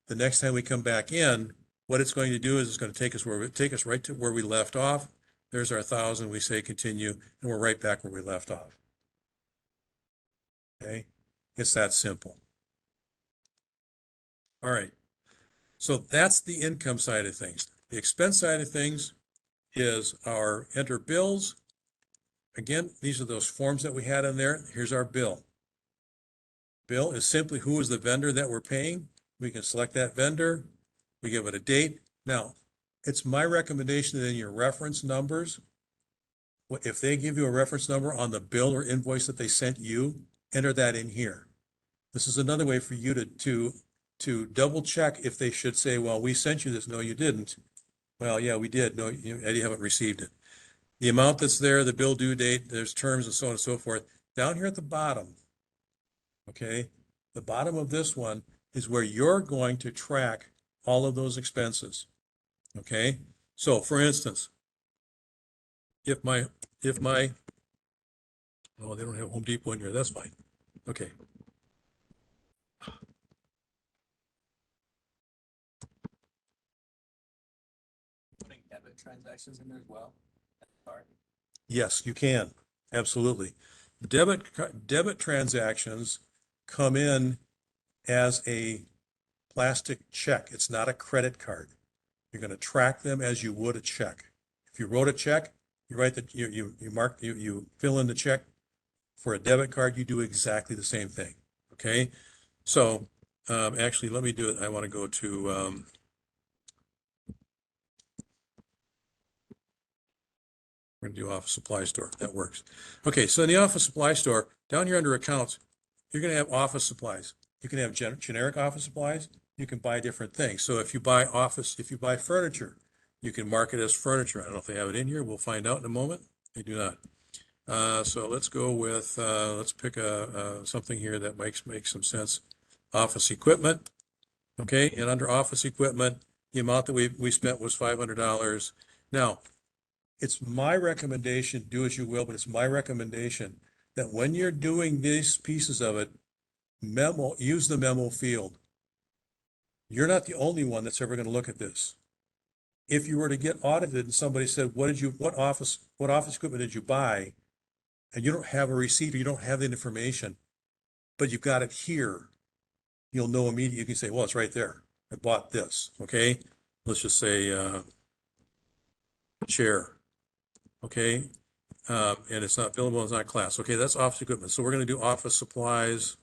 The next time we come back in, what it's going to do is it's going to take us right to where we left off. There's our 1,000. We say continue, and we're right back where we left off. Okay, it's that simple. All right. So that's the income side of things. The expense side of things is our enter bills. Again, these are those forms that we had in there. Here's our bill. Bill is simply who is the vendor that we're paying. We can select that vendor. We give it a date. Now, it's my recommendation that in your reference numbers, if they give you a reference number on the bill or invoice that they sent you, enter that in here. This is another way for you to double check if they should say, well, we sent you this. No, you didn't. Well, yeah, we did. No, you haven't received it. The amount that's there, the bill due date, there's terms and so on and so forth. Down here at the bottom, okay, the bottom of this one is where you're going to track all of those expenses. Okay, so for instance, if my oh, they don't have Home Depot in here, that's fine. Okay. Putting debit transactions in there as well. Yes, you can. Absolutely. Debit transactions come in as a plastic check. It's not a credit card. You're going to track them as you would a check. If you wrote a check, you fill in the check. For a debit card, you do exactly the same thing. Okay. So actually, let me do it. I want to go to we're going to do office supply store. That works. Okay, so in the office supply store, down here under accounts, you're going to have office supplies. You can have generic office supplies. You can buy different things. So if you buy furniture, you can mark it as furniture. I don't know if they have it in here. We'll find out in a moment. They do not. So let's go with, let's pick something here that makes some sense. Office equipment. Okay, and under office equipment, the amount that we spent was $500. Now, it's my recommendation, do as you will, but it's my recommendation that when you're doing these pieces of it, use the memo field. You're not the only one that's ever going to look at this. If you were to get audited and somebody said, what office equipment did you buy? And you don't have a receipt or you don't have the information, but you've got it here, you'll know immediately. You can say, well, it's right there. I bought this. Okay. Let's just say chair. Okay. And it's not billable, it's not class. Okay, that's office equipment. So we're going to do office supplies.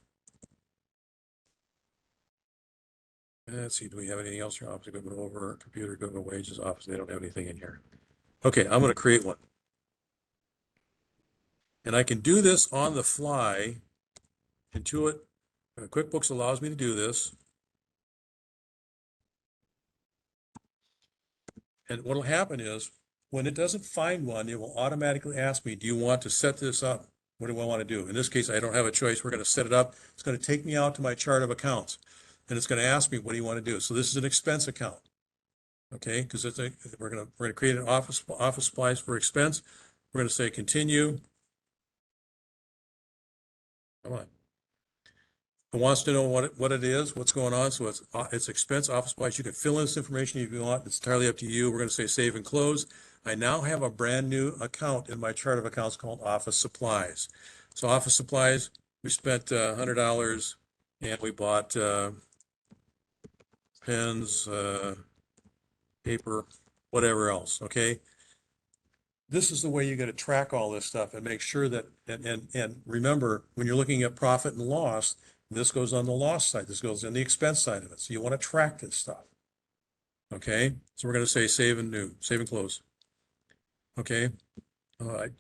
Let's see, do we have anything else here? Office equipment over, computer equipment, wages, office. They don't have anything in here. Okay, I'm going to create one. And I can do this on the fly. Intuit, QuickBooks allows me to do this. And what will happen is, when it doesn't find one, it will automatically ask me, do you want to set this up? What do I want to do? In this case, I don't have a choice. We're going to set it up. It's going to take me out to my chart of accounts. And it's going to ask me, what do you want to do? So this is an expense account. Okay, because we're going to create an office supplies for expense. We're going to say continue. Come on. It wants to know what it is, what's going on. So it's expense, office supplies. You can fill in this information if you want. It's entirely up to you. We're going to say save and close. I now have a brand new account in my chart of accounts called office supplies. So office supplies, we spent $100 and we bought pens, paper, whatever else. Okay. This is the way you got to track all this stuff and make sure that, and remember, when you're looking at profit and loss, this goes on the loss side. This goes on the expense side of it. So you want to track this stuff. Okay, so we're going to say save and new, save and close. Okay.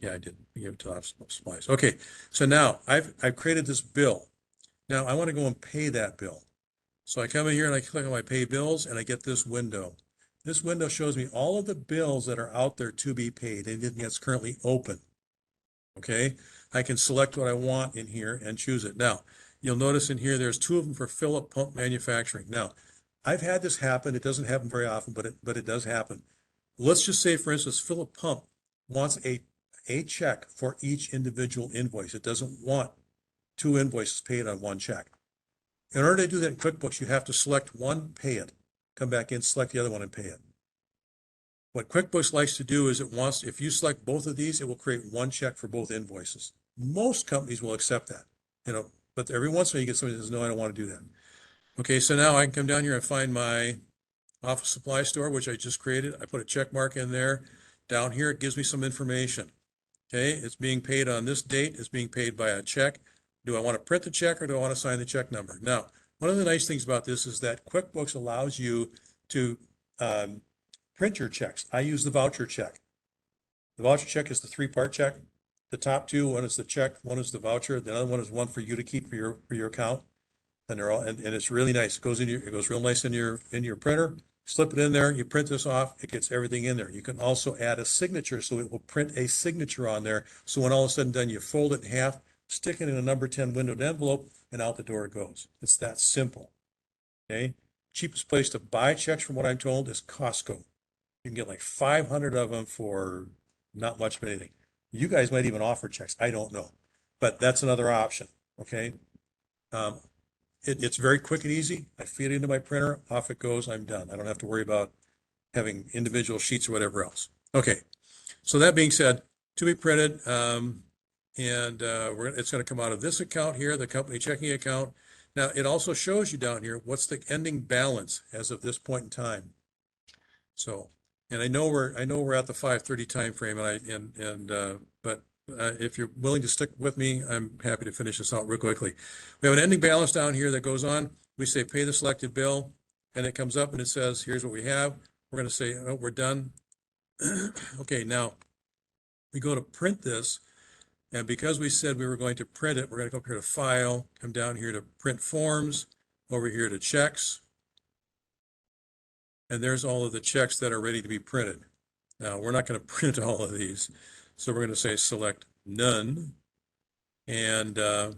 Yeah, I did give it to office supplies. Okay, so now I've created this bill. Now I want to go and pay that bill. So I come in here and I click on my pay bills and I get this window. This window shows me all of the bills that are out there to be paid, anything that's currently open. Okay, I can select what I want in here and choose it. Now, you'll notice in here, there's two of them for Phillip Pump Manufacturing. Now, I've had this happen. It doesn't happen very often, but it does happen. Let's just say, for instance, Phillip Pump wants a check for each individual invoice. It doesn't want two invoices paid on one check. In order to do that in QuickBooks, you have to select one, pay it, come back in, select the other one and pay it. What QuickBooks likes to do is if you select both of these, it will create one check for both invoices. Most companies will accept that, but every once in a while you get somebody that says, no, I don't want to do that. Okay, so now I can come down here and find my office supply store, which I just created. I put a check mark in there. Down here, it gives me some information. Okay, it's being paid on this date. It's being paid by a check. Do I want to print the check or do I want to sign the check number? Now, one of the nice things about this is that QuickBooks allows you to print your checks. I use the voucher check. The voucher check is the three-part check. The top two, one is the check, one is the voucher. The other one is one for you to keep for your account. And they're all and it's really nice. It goes real nice in your printer. Slip it in there, you print this off, it gets everything in there. You can also add a signature, so it will print a signature on there. So when all is said and done, you fold it in half, stick it in a number 10 windowed envelope, and out the door it goes. It's that simple. Okay. Cheapest place to buy checks, from what I'm told, is Costco. You can get like 500 of them for not much of anything. You guys might even offer checks. I don't know, but that's another option. Okay. It's very quick and easy. I feed it into my printer, off it goes, I'm done. I don't have to worry about having individual sheets or whatever else. Okay, so that being said, to be printed, it's going to come out of this account here, the company checking account. Now, it also shows you down here what's the ending balance as of this point in time. So, and I know we're at the 5:30 time frame, but if you're willing to stick with me, I'm happy to finish this out real quickly. We have an ending balance down here that goes on. We say pay the selected bill, and it comes up and it says, here's what we have. We're going to say, oh, we're done. Okay, now we go to print this. And because we said we were going to print it, we're going to go up here to File, come down here to Print Forms, over here to Checks. And there's all of the checks that are ready to be printed. Now, we're not going to print all of these. So we're going to say select none. And the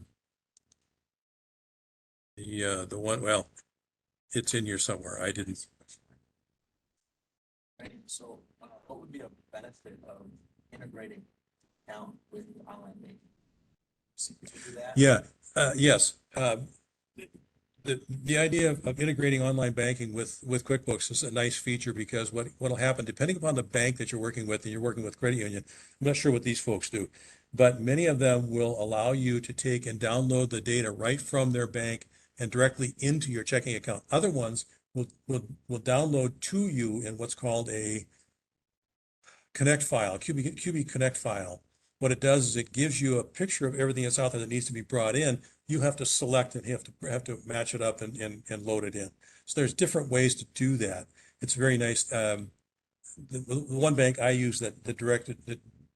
one, well, it's in here somewhere. I didn't. Right, so what would be a benefit of integrating account with online banking? Could you do that? Yeah, yes. The idea of integrating online banking with QuickBooks is a nice feature, because what'll happen, depending upon the bank that you're working with, and you're working with credit union, I'm not sure what these folks do, but many of them will allow you to take and download the data right from their bank and directly into your checking account. Other ones will download to you in what's called a Connect file, QB Connect file. What it does is it gives you a picture of everything that's out there that needs to be brought in. You have to select it, you have to match it up and load it in. So there's different ways to do that. It's very nice. The one bank I used that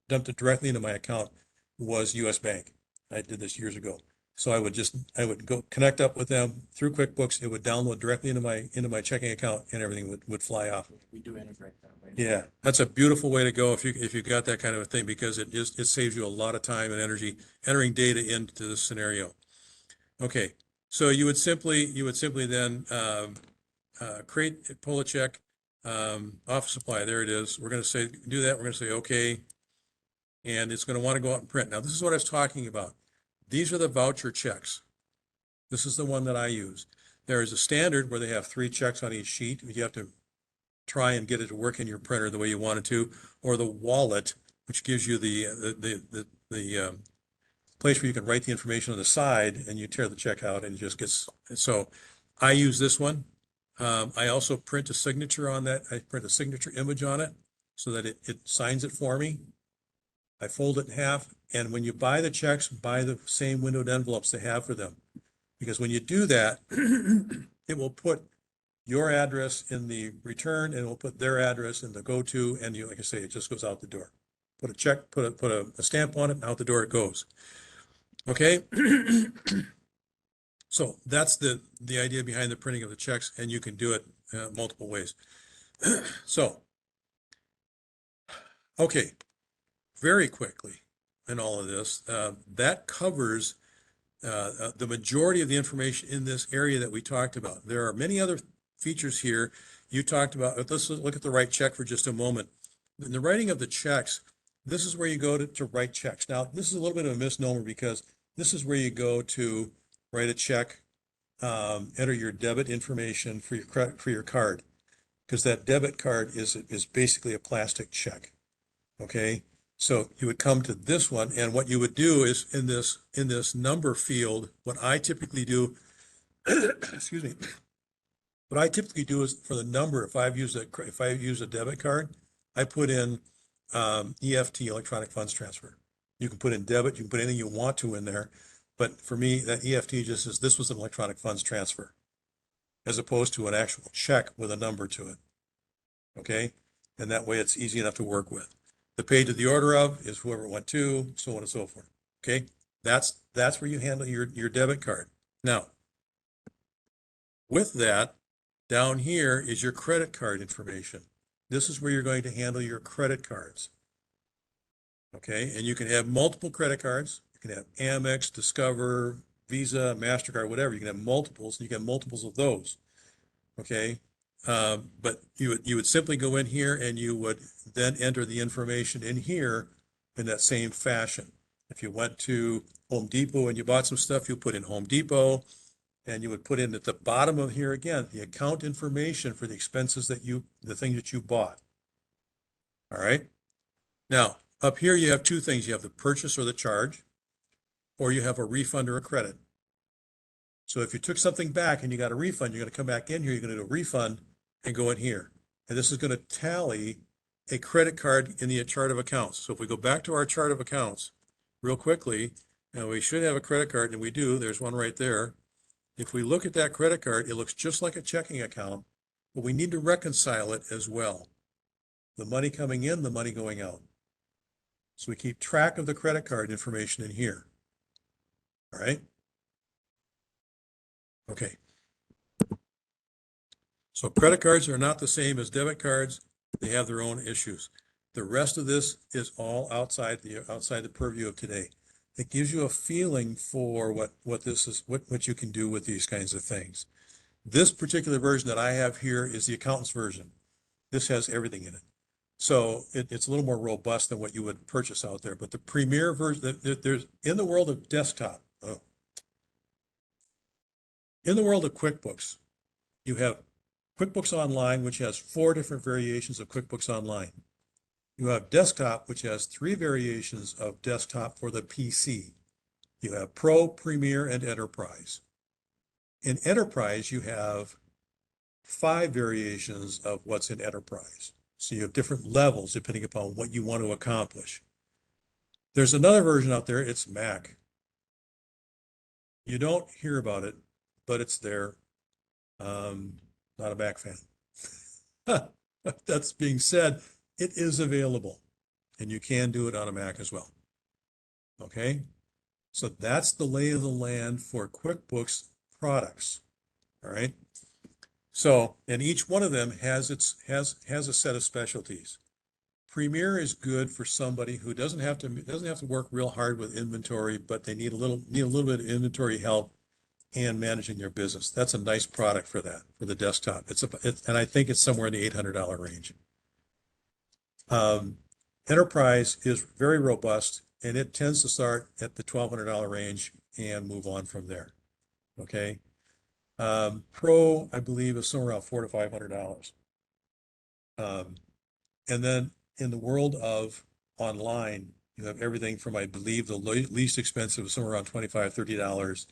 dumped it directly into my account was US Bank. I did this years ago. So I would go connect up with them through QuickBooks. It would download directly into my checking account, and everything would fly off. We do integrate that way. Yeah, that's a beautiful way to go if you've got that kind of a thing, because it saves you a lot of time and energy entering data into this scenario. Okay, so you would simply then pull a check, office supply. There it is. We're going to say do that. We're going to say okay, and it's going to want to go out and print. Now, this is what I was talking about. These are the voucher checks. This is the one that I use. There is a standard where they have 3 checks on each sheet. You have to try and get it to work in your printer the way you want it to, or the wallet, which gives you the place where you can write the information on the side, and you tear the check out and it just gets. So I use this one. I also print a signature on that. I print a signature image on it so that it signs it for me. I fold it in half, and when you buy the checks, buy the same windowed envelopes they have for them, because when you do that, it will put your address in the return and we'll put their address in the go-to, and you, like I say, it just goes out the door. Put a check, put a stamp on it, and out the door it goes. Okay? So that's the idea behind the printing of the checks, and you can do it multiple ways. So, okay, very quickly in all of this, that covers the majority of the information in this area that we talked about. There are many other features here you talked about. Let's look at the write check for just a moment. In the writing of the checks, this is where you go to write checks. Now, this is a little bit of a misnomer because this is where you go to write a check, enter your debit information for your card, because that debit card is basically a plastic check. Okay, so you would come to this one, and what you would do is in this number field, what I typically do, excuse me, what I typically do is for the number, if I use a debit card, I put in EFT, electronic funds transfer. You can put in debit, you can put anything you want to in there, but for me, that EFT just says this was an electronic funds transfer, as opposed to an actual check with a number to it. Okay, and that way it's easy enough to work with. The paid to the order of is whoever it went to, so on and so forth. Okay, that's where you handle your debit card. Now, with that, down here is your credit card information. This is where you're going to handle your credit cards. Okay, and you can have multiple credit cards. You can have Amex, Discover, Visa, MasterCard, whatever. You can have multiples, and you can have multiples of those. Okay, but you would simply go in here and you would then enter the information in here in that same fashion. If you went to Home Depot and you bought some stuff, you put in Home Depot, and you would put in at the bottom of here again the account information for the expenses the thing that you bought. All right. Now up here you have two things. You have the purchase or the charge, or you have a refund or a credit. So if you took something back and you got a refund, you're going to come back in here, you're going to do a refund and go in here. And this is going to tally a credit card in the chart of accounts. So if we go back to our chart of accounts real quickly, now we should have a credit card, and we do. There's one right there. If we look at that credit card, it looks just like a checking account, but we need to reconcile it as well. The money coming in, the money going out. So we keep track of the credit card information in here. All right. Okay. So credit cards are not the same as debit cards. They have their own issues. The rest of this is all outside the purview of today. It gives you a feeling for what this is, what you can do with these kinds of things. This particular version that I have here is the accountant's version. This has everything in it. So it's a little more robust than what you would purchase out there. But the premier version, there's in the world of desktop, in the world of QuickBooks, you have QuickBooks Online, which has 4 different variations of QuickBooks Online. You have Desktop, which has 3 variations of Desktop for the PC. You have Pro, Premier, and Enterprise. In Enterprise, you have 5 variations of what's in Enterprise. So you have different levels depending upon what you want to accomplish. There's another version out there, it's Mac. You don't hear about it, but it's there. Not a Mac fan. That's being said, it is available, and you can do it on a Mac as well. Okay, so that's the lay of the land for QuickBooks products. All right. So, and each one of them has a set of specialties. Premier is good for somebody who doesn't have to work real hard with inventory, but they need a little bit of inventory help and managing their business. That's a nice product for that, for the desktop. And I think it's somewhere in the $800 range. Enterprise is very robust, and it tends to start at the $1,200 range and move on from there. Okay. Pro, I believe, is somewhere around $400 to $500. And then in the world of online, you have everything from, I believe, the least expensive, somewhere around $25, $30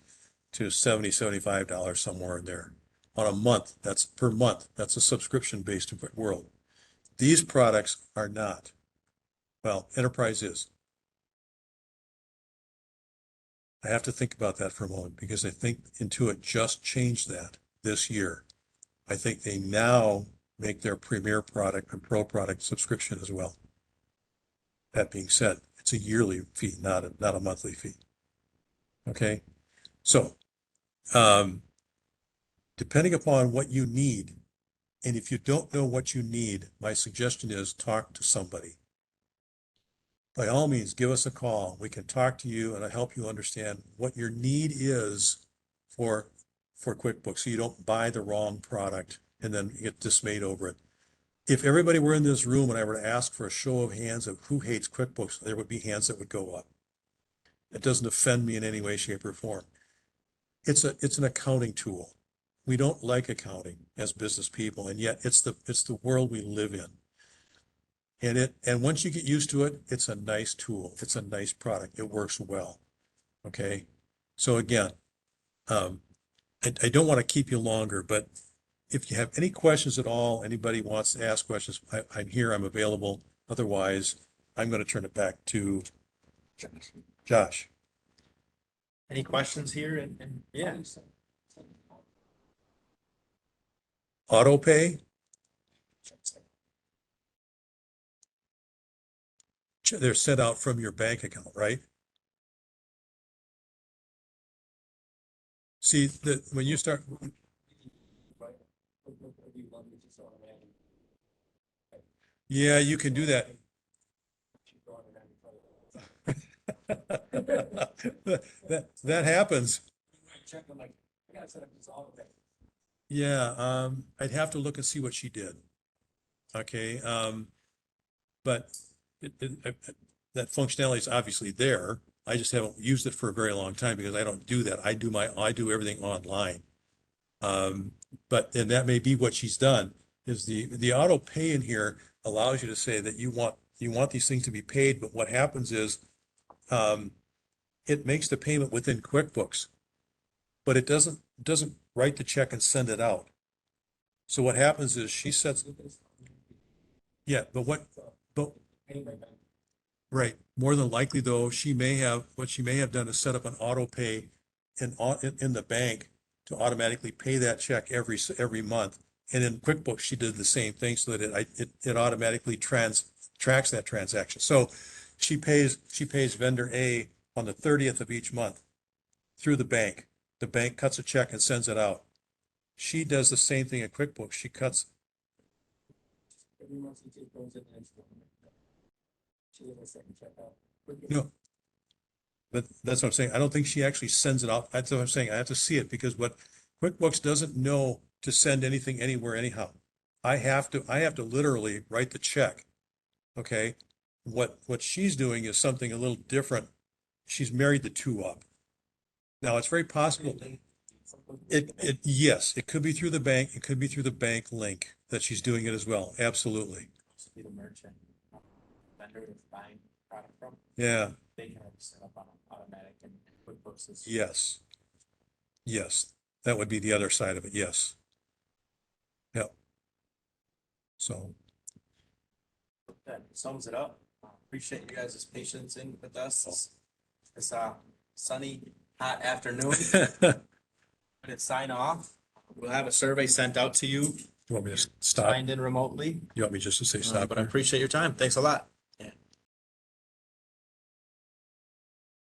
to $70, $75 somewhere in there on a month. That's per month. That's a subscription-based world. These products are not. Well, Enterprise is. I have to think about that for a moment because I think Intuit just changed that this year. I think they now make their Premier product and Pro product subscription as well. That being said, it's a yearly fee, not a monthly fee. Okay, so depending upon what you need, and if you don't know what you need, my suggestion is talk to somebody. By all means, give us a call. We can talk to you and I'll help you understand what your need is for QuickBooks, so you don't buy the wrong product and then get dismayed over it. If everybody were in this room and I were to ask for a show of hands of who hates QuickBooks, there would be hands that would go up. It doesn't offend me in any way, shape, or form. It's an accounting tool. We don't like accounting as business people, and yet it's the world we live in. And once you get used to it, it's a nice tool. It's a nice product. It works well. Okay. So again, I don't want to keep you longer, but if you have any questions at all, anybody wants to ask questions, I'm here, I'm available. Otherwise, I'm going to turn it back to Josh. Any questions here? And yeah. Auto pay? They're sent out from your bank account, right? See, when you start, yeah, you can do that. That happens. Yeah, I'd have to look and see what she did. Okay, but that functionality is obviously there. I just haven't used it for a very long time because I don't do that. I do everything online. But and that may be what she's done, is the auto pay in here allows you to say that you want these things to be paid, but what happens is it makes the payment within QuickBooks, but it doesn't write the check and send it out. So what happens is she sets, yeah, but right, more than likely though, what she may have done is set up an auto pay in the bank to automatically pay that check every month. And in QuickBooks, she did the same thing so that it automatically tracks that transaction. So she pays vendor A on the 30th of each month through the bank. The bank cuts a check and sends it out. She does the same thing in QuickBooks. She cuts. No, but that's what I'm saying. I don't think she actually sends it out. That's what I'm saying. I have to see it because what QuickBooks doesn't know to send anything anywhere anyhow. I have to literally write the check. Okay. What she's doing is something a little different. She's married the two up. Now it's very possible. Yes, it could be through the bank. It could be through the bank link that she's doing it as well. Absolutely. Be the merchant vendor is buying product from. Yeah. They can have it set up on automatic and QuickBooks is. Yes. Yes. That would be the other side of it. Yes. Yep. So. That sums it up. Appreciate you guys' patience in with us this sunny, hot afternoon. Let's sign off. We'll have a survey sent out to you. You want me to stop? Signed in remotely. You want me just to say stop? But I appreciate your time. Thanks a lot.